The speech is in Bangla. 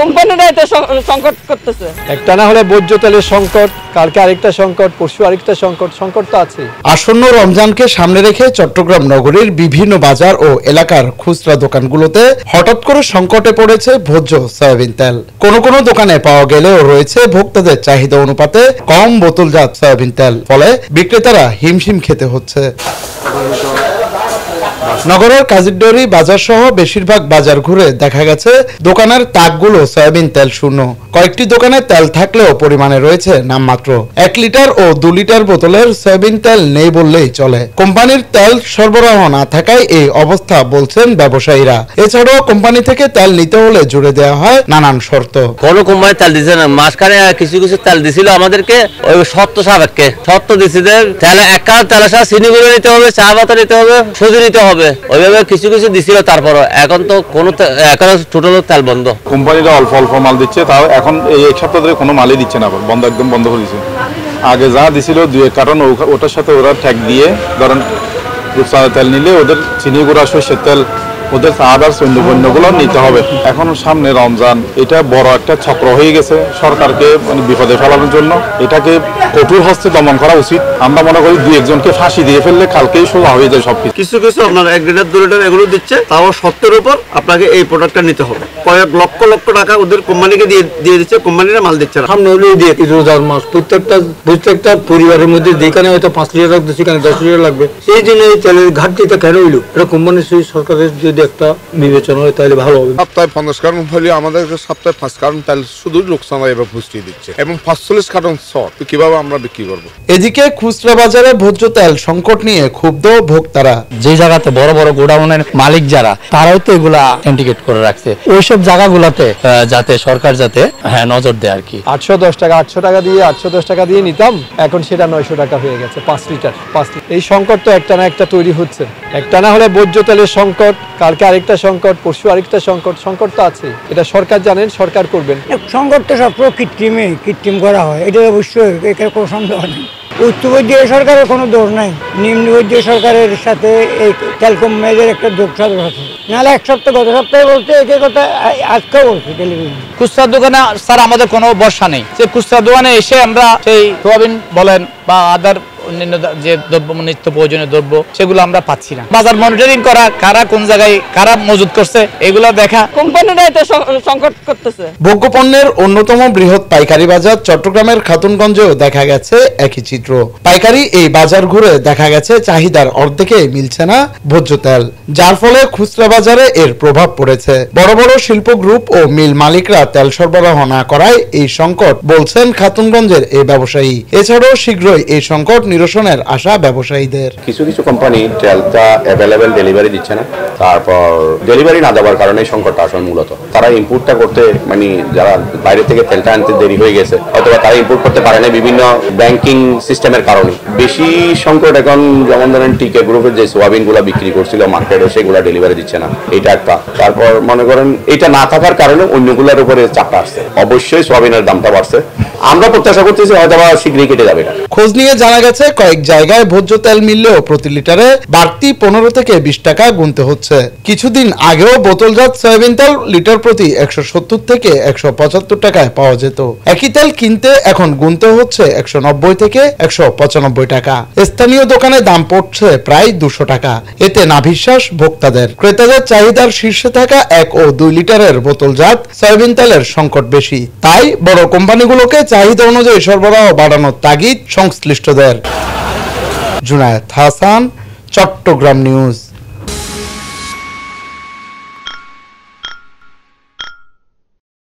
কোম্পানিরা এটা সংকট করতেছে। একটা না হলে বর্জ্য তেলের সংকট, কালকে আরেকটা সংকট, পরশু আরেকটা সংকট তো আছে। আসন্ন রমজানকে সামনে রেখে চট্টগ্রাম নগরীর বিভিন্ন বাজার ও এলাকার খুচরা দোকানগুলোতে হঠাৎ করে সংকটে পড়েছে ভোজ্য সয়াবিন তেল। কোনো দোকানে পাওয়া গেলেও রয়েছে ভোক্তাদের চাহিদা অনুপাতে কম বোতলজাত সয়াবিন তেল, ফলে বিক্রেতারা হিমশিম খেতে হচ্ছে। নগরের কাজিরডরি বাজার সহ বেশিরভাগ বাজার ঘুরে দেখা গেছে দোকানের তাকগুলো সয়াবিন তেল শূন্য। কয়েকটি দোকানে তেল থাকলেও পরিমাণে রয়েছে নামমাত্র। 1 লিটার ও 2 লিটার বোতলের সয়াবিন তেল নেই বললেই চলে। কোম্পানির তেল সরবরাহ না থাকায় এই অবস্থা বলছেন ব্যবসায়ীরা। এছাড়াও কোম্পানি থেকে তেল নিতে হলে জুড়ে দেওয়া হয় নানান শর্ত। কোনো কোম্পানি তেল দিচ্ছে না, মাঝখানে কিছু তেল দিছিল আমাদেরকে, ওই শর্ত সাপেক্ষে শর্ত দিচ্ছে যে তেল এক কাপ তেলের সাথে চিনি গুঁড়ো নিতে হবে, চা পাতা নিতে হবে, সুজি নিতে হবে, ওইভাবে কিছু দিছিল। তারপরও এখন তো এখন টোটাল তেল বন্ধ। কোম্পানিরা অল্প মাল দিচ্ছে, তাও এখন এই 1 সপ্তাহ ধরে কোনো মালই দিচ্ছে না, একদম বন্ধ করে দিচ্ছে। আগে যা দিছিল 2-1 কার্টন, ওটার সাথে ওরা ট্যাগ দিয়ে ধরেন তেল নিলে ওদের চিনি গুঁড়া, সরষের তেল, ওদের আদার্স অন্য পণ্যগুলো নিতে হবে। এখন সামনে রমজান, এটা বড় একটা চক্র হয়ে গেছে। সরকারকে বিপদে ফেলানোর জন্য এটাকে কঠোর হস্তে দমন করা উচিত। আমরা মনে করি 2-1 জনকে ফাঁসি দিয়ে ফেললে কালকেই সোজা হয়ে যায় সবকিছু। কিছু আপনার 1 লিটার 2 লিটার এগুলো দিচ্ছে, তাও শর্তের উপর আপনাকে এই প্রোডাক্টটা নিতে হবে। কয়েক লক্ষ টাকা ওদের কোম্পানিকে দিয়ে দিচ্ছে, কোম্পানিরা মাল দিচ্ছে না। সামনে হলেই দিয়ে রোজার মাস, প্রত্যেকটা পরিবারের মধ্যে যেখানে হয়তো 5 লিটার লাগবে সেখানে 10 লিটার লাগবে। সেই জন্য এই তেলের ঘাটতিটা কেন হইলো? এটা কোম্পানির সরকারের যদি একটা বিবেচনা হয় তাহলে ভালো হবে। সপ্তাহে 50 কার্টন হলে আমাদেরকে সপ্তাহে 5 কার্টন তেল শুধু লোকসান এবার পুষ্টি দিচ্ছে এবং 45 কার্টন শর্ট, কিভাবে আমরা বিক্রি করবো? এদিকে খুচরা বাজারে ভোজ্য তেল সংকট নিয়ে ক্ষুব্ধ ভোক্তারা। যে জায়গাতে বড় গোডাউনের মালিক যারা, তারাও তো এগুলা ইন্ডিকেট করে রাখছে ওইসব জায়গাগুলোতে, যাতে সরকার নজর দেয় আর কি। 810 টাকা দিয়ে নিতাম, এখন সেটা 900 টাকা হয়ে গেছে 5 লিটার। এই সংকট তো একটা না একটা তৈরি হচ্ছে। একটা না হলে বর্জ্য তেলের সংকট, কালকে আরেকটা সংকট, পরশু আরেকটা সংকট তো আছে। এটা সরকার জানেন, সরকার করবেন। সংকট তো সব কৃত্রিম করা হয়, এটা অবশ্যই, এটার কোনো সন্দেহ নেই। উচ্চপর্যায়ে সরকারের কোনো দোষ নাই, নিম্ন পর্যায়ে সরকারের সাথে এই টেলিকম মেজের একটা যোগসাধন আছে। নাহলে গত সপ্তাহে বলতে একই কথা আজকেও বলছে টেলিভিশন। খুচরা দোকানে স্যার আমাদের কোনো ভরসা নেই। যে খুচরা দোকানে এসে আমরা সেই সোয়াবিন বলেন বা আদার অন্যান্য যে দ্রব্য, নিত্য প্রয়োজনীয় দ্রব্য, সেগুলো আমরা পাচ্ছি না। বাজার মনিটরিং করা, কারা কোন জায়গায় কারা মজুত করছে, এগুলো দেখা। কোম্পানিরা এটা সংকট করতেছে। ভোগ্য পণ্যের অন্যতম বৃহৎ পাইকারি বাজার চট্টগ্রামের খাতুনগঞ্জেও দেখা গেছে একই চিত্র। পাইকারি এই বাজার ঘুরে দেখা গেছে চাহিদার অর্ধেকে মিলছে না ভোজ্য তেল, যার ফলে খুচরা বাজারে এর প্রভাব পড়েছে। বড় শিল্প গ্রুপ ও মিল মালিকরা তেল সরবরাহ না করায় এই সংকট বলছেন খাতুনগঞ্জের এই ব্যবসায়ী। এছাড়াও শীঘ্রই এই সংকট নিরসনের আশা ব্যবসায়ীদের। কিছু কোম্পানি তেলটা অ্যাভেলেবেল ডেলিভারি দিচ্ছে না, তারপর ডেলিভারি না দেওয়ার কারণে সংকটটা আসলে মূলত তারা ইম্পোর্টটা করতে, যারা বাইরে থেকে তেলটা আনতে দেরি হয়ে গেছে, অথবা তারা ইম্পোর্ট করতে পারে না বিভিন্ন ব্যাংকিং সিস্টেমের কারণে। বেশি সংকট এখন যেমন ধরেন টিকে গ্রুপের যে সোয়াবিন গুলা বিক্রি করছিল মার্কেটে, সেগুলা ডেলিভারি দিচ্ছে না, এটা একটা। তারপর মনে করেন এটা না থাকার কারণে অন্যগুলোর উপরে চাপটা আসছে। অবশ্যই সোয়াবিনের দামটা বাড়ছে, আমরা প্রত্যাশা করতেছি হয়তো শীঘ্রই কেটে যাবে। খোঁজ নিয়ে জানা গেছে কয়েক জায়গায় ভোজ্য তেল মিললেও প্রতি লিটারে বাড়তি 15 থেকে 20 টাকা গুনতে হচ্ছে। কিছুদিন আগেও বোতলজাত সয়াবিন তেল লিটার প্রতি 170 থেকে 175 টাকায় পাওয়া যেত। একই তেল কিনতে এখন গুনতে হচ্ছে 190 থেকে 195 টাকা। স্থানীয় দোকানে দাম পড়ছে প্রায় 200 টাকা। এতে নাভিশ্বাস ভোক্তাদের। ক্রেতাদের চাহিদার শীর্ষে থাকা 1 ও 2 লিটারের বোতলজাত সয়াবিন তেলের সংকট বেশি। তাই বড় কোম্পানিগুলোকে চাহিদা অনুযায়ী সরবরাহ বাড়ানোর তাগিদ সংশ্লিষ্টদের। জুনায়েদ হাসান, চট্টগ্রাম নিউজ।